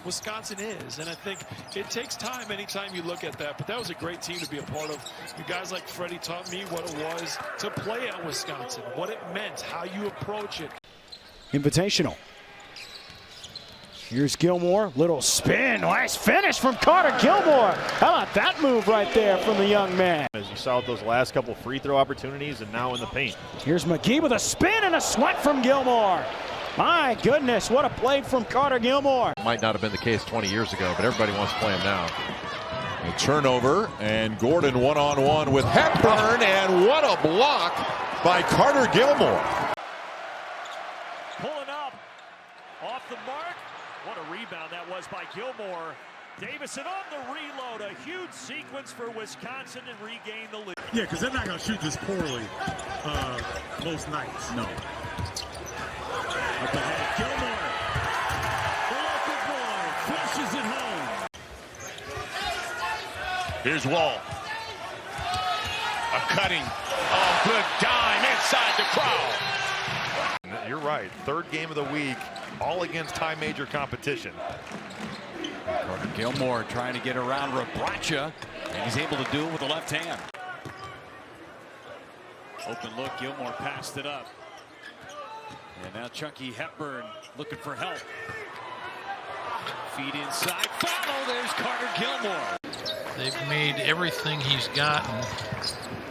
Wisconsin is, and I think it takes time anytime you look at that, but that was a great team to be a part of. You guys like Freddie taught me what it was to play at Wisconsin, what it meant, how you approach it. Invitational. Here's Gilmore, little spin, nice finish from Carter Gilmore. How about that move right there from the young man? As you saw with those last couple free throw opportunities and now in the paint. Here's McGee with a spin and a sweat from Gilmore. My goodness, what a play from Carter Gilmore. Might not have been the case 20 years ago, but everybody wants to play him now. A turnover, and Gordon one-on-one with Hepburn, and what a block by Carter Gilmore. Pulling up, off the mark. What a rebound that was by Gilmore. Davison on the reload, a huge sequence for Wisconsin and regain the lead. Yeah, because they're not going to shoot this poorly most nights. No. Up ahead, Gilmore. The local boy flushes it home. Here's Wall. A cutting. Oh, good dime inside the crowd. You're right. Third game of the week, all against high major competition. Carter Gilmore trying to get around Rabracha, and he's able to do it with the left hand. Open look, Gilmore passed it up. And now Chunky Hepburn looking for help. Feed inside, follow, there's Carter Gilmore. They've made everything he's gotten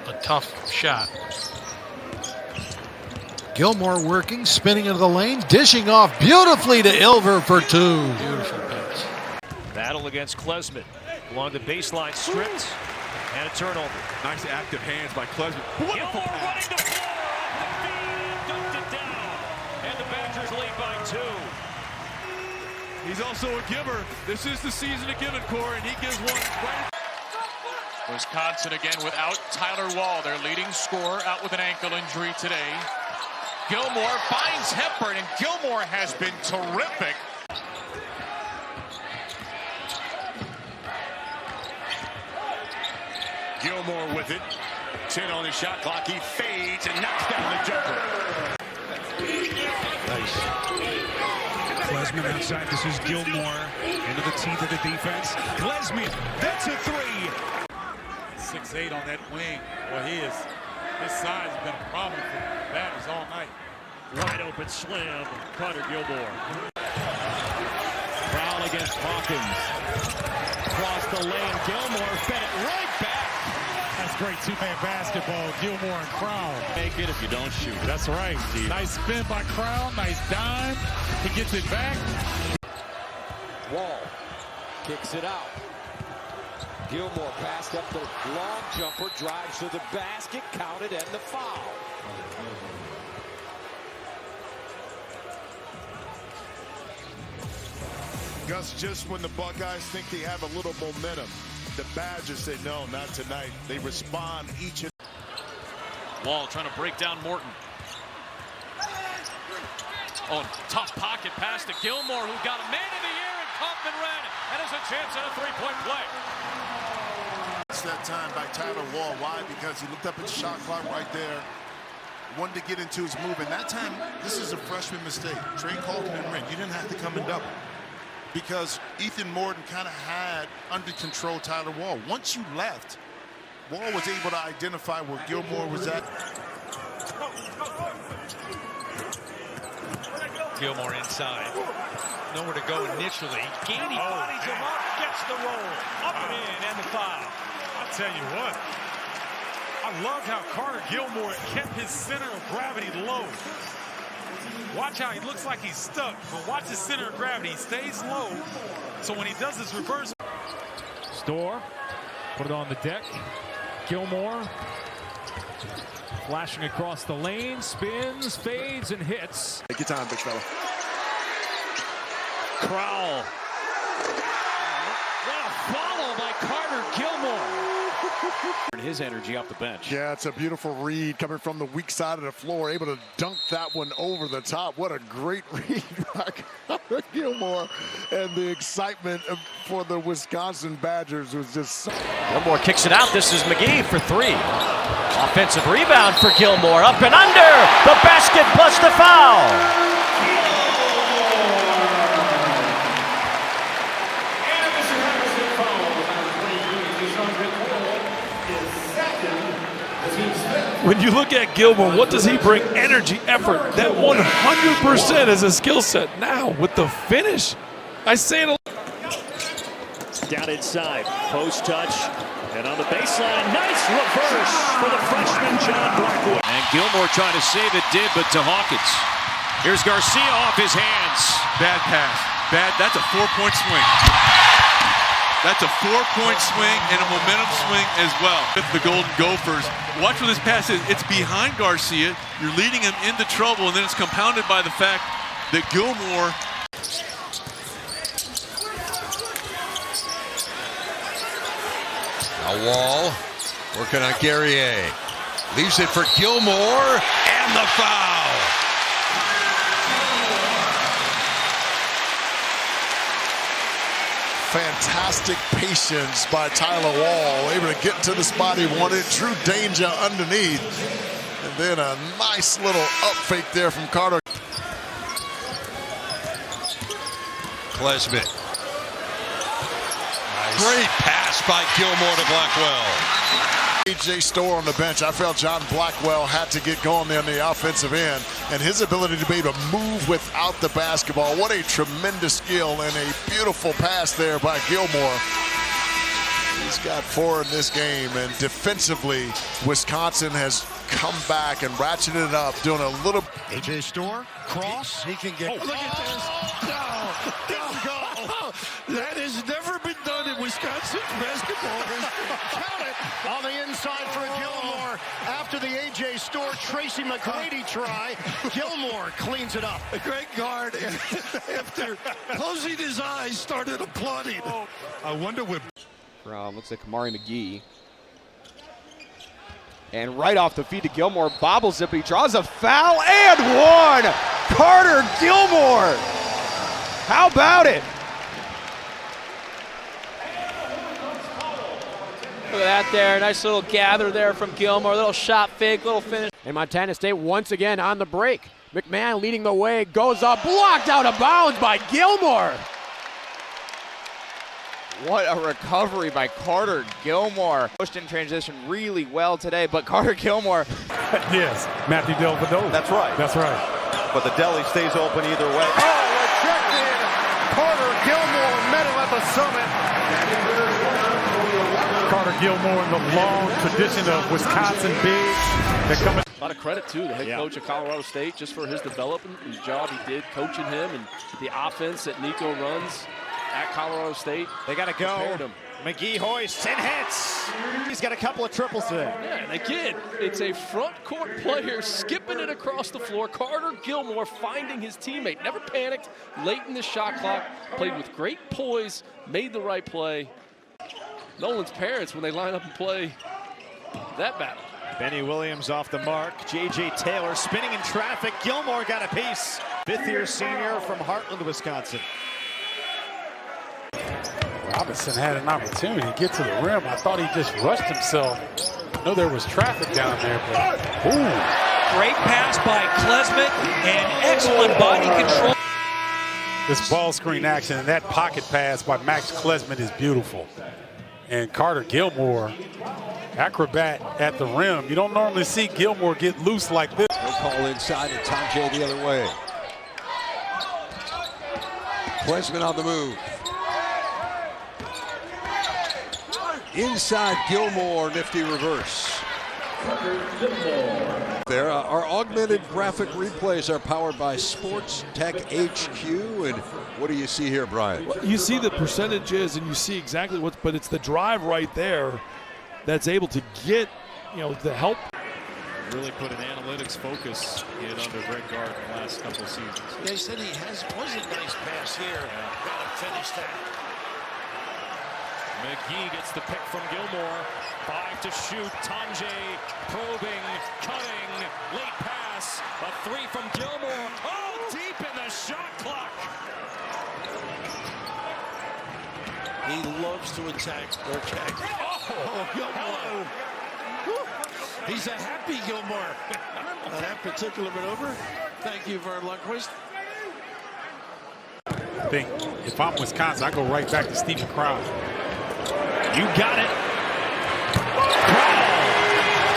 a tough shot. Gilmore working, spinning into the lane, dishing off beautifully to Ilver for two. Beautiful pass. Battle against Klesmit. Along the baseline, stripped, and a turnover. Nice active hands by Klesmit. Gilmore running the floor off the feed, dunked it down. And the Badgers lead by two. He's also a giver. This is the season of giving, Corey, and he gives one right. Wisconsin again without Tyler Wall, their leading scorer, out with an ankle injury today. Gilmore finds Hepburn, and Gilmore has been terrific. Gilmore with it. 10 on his shot clock. He fades and knocks down the jumper. Nice. Klesmit outside. This is Gilmore into the teeth of the defense. Klesmit, that's a three. 6'8" on that wing. Well, his size has been a problem for the Badgers all night. Wide open slam, Carter Gilmore. Foul against Hawkins. Across the lane, Gilmore fed it right back. That's great two-man basketball, Gilmore and Crown. Make it if you don't shoot. That's right. Nice spin by Crown, nice dime. He gets it back. Wall kicks it out. Gilmore passed up the long jumper, drives to the basket, counted, and the foul. Gus, just when the Buckeyes think they have a little momentum, the Badgers say no, not tonight. They respond each and Wall trying to break down Morton. Oh, tough pocket pass to Gilmore, who got a man of the year, and Kaufman ran and has a chance at a three-point play. It's that time by Tyler Wall. Why? Because he looked up at the shot clock right there, wanted to get into his move, and that time, this is a freshman mistake. Trey Colton and Ring, you didn't have to come and double, because Ethan Morton kind of had under control Tyler Wall. Once you left, Wall was able to identify where Gilmore was at. Gilmore inside. Nowhere to go initially. Gainey bodies him up, gets the roll. Up and in, and the foul. I'll tell you what, I love how Carter Gilmore kept his center of gravity low. Watch how he looks like he's stuck, but watch his center of gravity. He stays low, so when he does his reverse. Store, put it on the deck. Gilmore flashing across the lane, spins, fades, and hits. Take your time, big fella. Crowell. What a follow by Carter Gilmore. His energy off the bench. Yeah, it's a beautiful read coming from the weak side of the floor, able to dunk that one over the top. What a great read by Carter Gilmore, and the excitement for the Wisconsin Badgers was just Gilmore kicks it out. This is McGee for three. Offensive rebound for Gilmore. Up and under. The basket plus the foul. when you look at Gilmore, what does he bring? Energy, effort. That 100% is a skill set. Now, with the finish, I say it a Down inside, post touch, and on the baseline, nice reverse for the freshman John Blackwell. And Gilmore trying to save it, did, but to Hawkins. Here's Garcia off his hands. Bad pass. Bad. That's a 4-point swing. That's a 4-point swing and a momentum swing as well. With the Golden Gophers, watch where this pass is. It's behind Garcia. You're leading him into trouble, and then it's compounded by the fact that Gilmore. A Wall working on Guerrier. Leaves it for Gilmore, and the foul. Fantastic patience by Tyler Wall, able to get to the spot he wanted, drew danger underneath, and then a nice little up fake there from Carter. Klesmit. Great pass by Gilmore to Blackwell. A.J. Storr on the bench. I felt John Blackwell had to get going there on the offensive end, and his ability to be able to move without the basketball. What a tremendous skill and a beautiful pass there by Gilmore. He's got 4 in this game, and defensively, Wisconsin has come back and ratcheted it up, doing a little. A.J. Storr, cross, he can get. look at this. No. That has never been done in Wisconsin basketball. Count it on the inside for Gilmore. After the A.J. Storr, Tracy McGrady try, Gilmore cleans it up. A great guard, after closing his eyes, started applauding. I wonder what. Looks like Kamari McGee. And right off the feet to Gilmore, bobbles it, but he draws a foul and one! Carter Gilmore! How about it? Look at that there. Nice little gather there from Gilmore. Little shot fake, little finish. And Montana State once again on the break. McMahon leading the way, goes up, blocked out of bounds by Gilmore. What a recovery by Carter Gilmore. Pushed in transition really well today, but Carter Gilmore. Yes, Matthew Delvedova. That's right. That's right. But the deli stays open either way. Oh, rejected! Carter Gilmore, medal at the summit. Carter Gilmore in the long tradition of Wisconsin bigs that come in. A lot of credit, too, the head coach of Colorado State, just for his development and the job he did coaching him and the offense that Nico runs at Colorado State. They got to go. McGee hoists and hits. He's got a couple of triples today. Yeah, and again, it's a front court player skipping it across the floor. Carter Gilmore finding his teammate. Never panicked late in the shot clock. Played with great poise. Made the right play. Nolan's parents, when they line up and play that battle. Benny Williams off the mark. J.J. Taylor spinning in traffic. Gilmore got a piece. Fifth-year senior from Heartland, Wisconsin. Robinson had an opportunity to get to the rim. I thought he just rushed himself. I know there was traffic down there, but ooh. Great pass by Klesmit and excellent body control. This ball screen action and that pocket pass by Max Klesmit is beautiful. And Carter Gilmore, acrobat at the rim. You don't normally see Gilmore get loose like this. No call inside and Tom J the other way. Klesmit on the move. Inside Gilmore, nifty reverse. There, our augmented graphic replays are powered by Sports Tech HQ. And what do you see here, Brian? Well, you see the percentages and you see exactly what's, but it's the drive right there that's able to get, the help. Really put an analytics focus in under Greg Gard in the last couple of seasons. They said he was a nice pass here. Got to finish that. McGee gets the pick from Gilmore. 5 to shoot. Tanjay probing, cutting, late pass. A 3 from Gilmore. Oh, deep in the shot clock. He loves to attack or check. Oh, Gilmore. He's a happy Gilmore. That particular maneuver. Thank you, Vern Lundquist. I think if I'm Wisconsin, I go right back to Stephen Crown. You got it.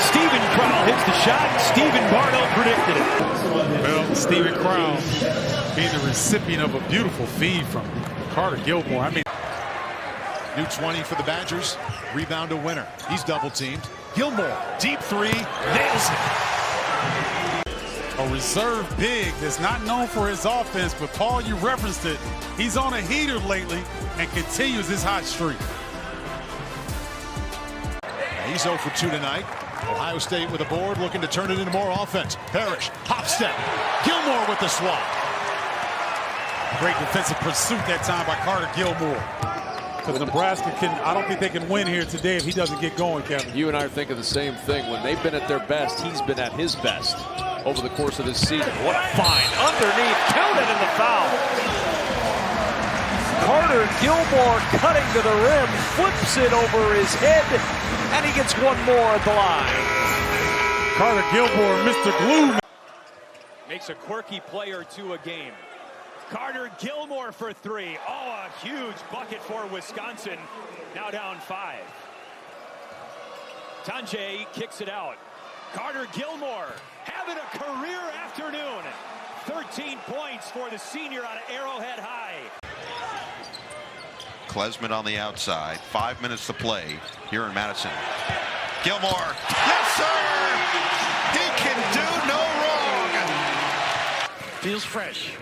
Steve Steven Crowell hits the shot. Stephen Bardo predicted it. Well, Steven Crowell being the recipient of a beautiful feed from Carter Gilmore. I mean, new 20 for the Badgers. Rebound to Winner. He's double teamed. Gilmore, deep three, nails it. a reserve big that's not known for his offense, but Paul, you referenced it. He's on a heater lately and continues his hot streak. He's 0 for 2 tonight. Ohio State with a board, looking to turn it into more offense. Parrish, hop step. Gilmore with the swat. Great defensive pursuit that time by Carter Gilmore. Because Nebraska I don't think they can win here today if he doesn't get going, Kevin. You and I are thinking the same thing. When they've been at their best, he's been at his best over the course of this season. What a find underneath, counted in the foul. Carter Gilmore cutting to the rim, flips it over his head, and he gets one more at the line. Carter Gilmore, Mr. Glue. Makes a quirky play or two a game. Carter Gilmore for three. Oh, a huge bucket for Wisconsin. Now down 5. Tanjay kicks it out. Carter Gilmore having a career afternoon. 13 points for the senior out of Arrowhead High. Klesman on the outside. 5 minutes to play here in Madison. Gilmore. Yes, sir! He can do no wrong. Feels fresh.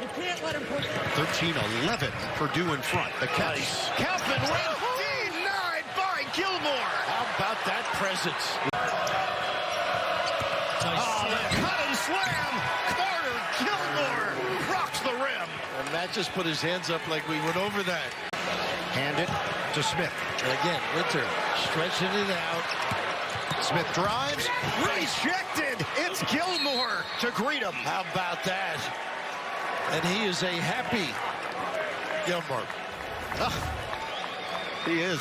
You can't let him push. 13-11. Purdue in front. The catch. Kelvin denied by Gilmore. How about that presence? The cut and slam. Carter Gilmore rocks the rim. And Matt just put his hands up like we went over that. Hand it to Smith. And again, Winter stretching it out. Smith drives. Rejected. It's Gilmore to greet him. How about that? And he is a happy Gilmore. He is.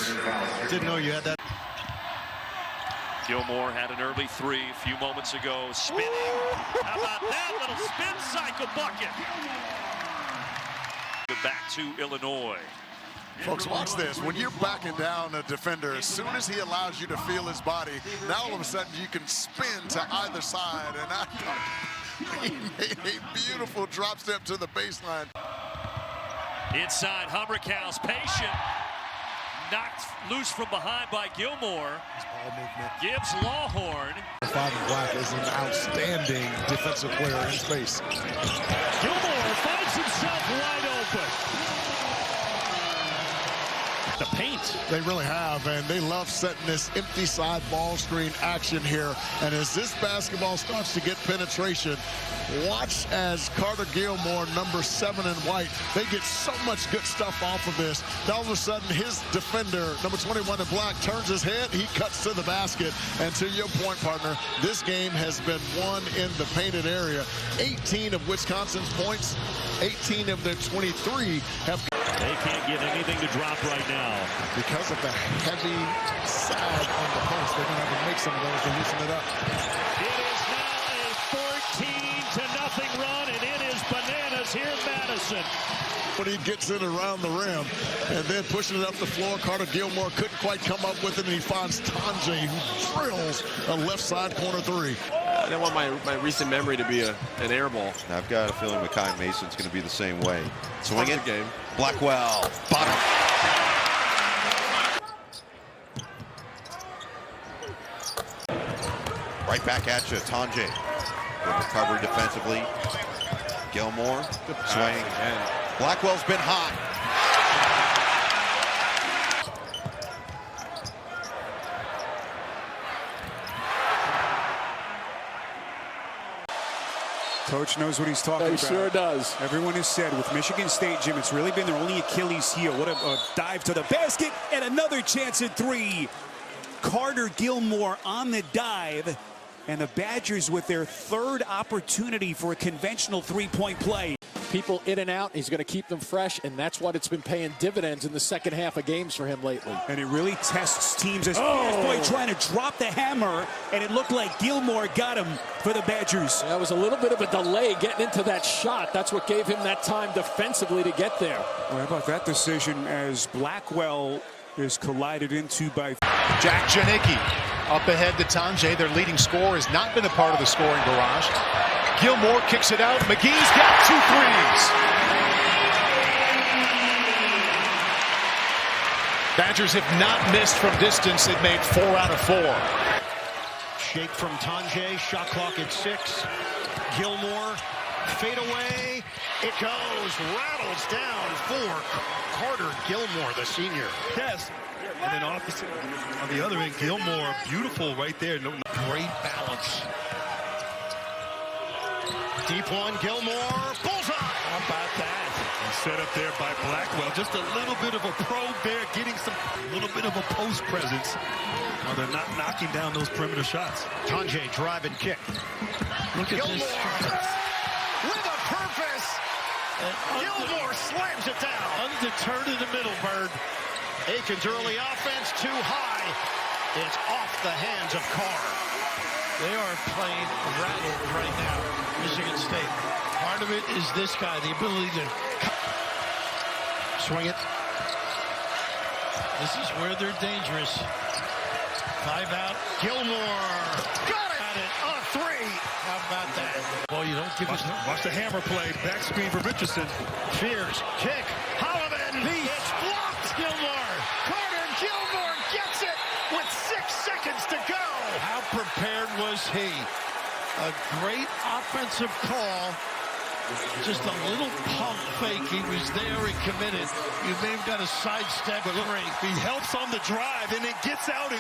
Didn't know you had that. Gilmore had an early three a few moments ago. Spinning. How about that little spin cycle bucket? Back to Illinois. Folks, watch this. When you're backing down a defender, as soon as he allows you to feel his body, now all of a sudden you can spin to either side. And he made a beautiful drop step to the baseline. Inside, Hummerkaus patient. Knocked loose from behind by Gilmore. Gibbs Lawhorn. Father Black is an outstanding defensive player in space. Gilmore finds himself wide open. The paint. They really have, and they love setting this empty side ball screen action here. And as this basketball starts to get penetration, watch as Carter Gilmore, number 7 in white, they get so much good stuff off of this. All of a sudden, his defender, number 21 in black, turns his head, he cuts to the basket. And to your point, partner, this game has been won in the painted area. 18 of Wisconsin's points, 18 of their 23 have... They can't get anything to drop right now. Because of the heavy side on the post, they're going to have to make some of those to loosen it up. It is now a 14-0 run, and it is bananas here in Madison. When he gets it around the rim and then pushing it up the floor, Carter Gilmore couldn't quite come up with it, and he finds Tanjay, who drills a left side corner three. I don't want my recent memory to be an air ball. I've got a feeling Makai Mason's going to be the same way. Swing it. Game. Blackwell. Bottom. Right back at you, Tanjay. Good recovery defensively. Gilmore. Swing. Blackwell's been hot. Coach knows what he's talking about. He sure does. Everyone has said with Michigan State, Jim, it's really been their only Achilles heel. What a dive to the basket and another chance at three. Carter Gilmore on the dive, and the Badgers with their third opportunity for a conventional three-point play. People in and out, he's going to keep them fresh, and that's what it's been paying dividends in the second half of games for him lately. And it really tests teams as Boy trying to drop the hammer, and it looked like Gilmore got him for the Badgers. That was a little bit of a delay getting into that shot. That's what gave him that time defensively to get there. Well, how about that decision as Blackwell is collided into by Jack Janicki up ahead to Tanjay. Their leading scorer has not been a part of the scoring barrage. Gilmore kicks it out. McGee's got 2 threes. Badgers have not missed from distance. They've made 4 out of 4. Shake from Tanjay. Shot clock at 6. Gilmore. Fade away. It goes. Rattles down for Carter Gilmore, the senior. Yes. And then opposite on the other end, Gilmore, beautiful right there. No, great balance. Deep one, Gilmore. Bullseye. How about that? Set up there by Blackwell. Just a little bit of a probe there, getting a little bit of a post presence while they're not knocking down those perimeter shots. Tanjay drive and kick. Look at Gilmore this. with a purpose. Gilmore slams it down. Undeterred in the middle, Bird. Aiken's early offense too high. It's off the hands of Carr. They are playing rattled right now, Michigan State. Part of it is this guy, the ability to swing it. This is where they're dangerous. 5 out. Gilmore got it. A 3. How about that? Boy, you don't give us. Watch the hammer play. Back screen for Richardson. Fears. Kick. Holloman. It's blocked. Gilmore. Carter Gilmore gets it with 6 seconds to go. How prepared was he? A great offensive call. Just a little pump fake. He was there and committed. You may have got a sidestep. But look, he helps on the drive and it gets out and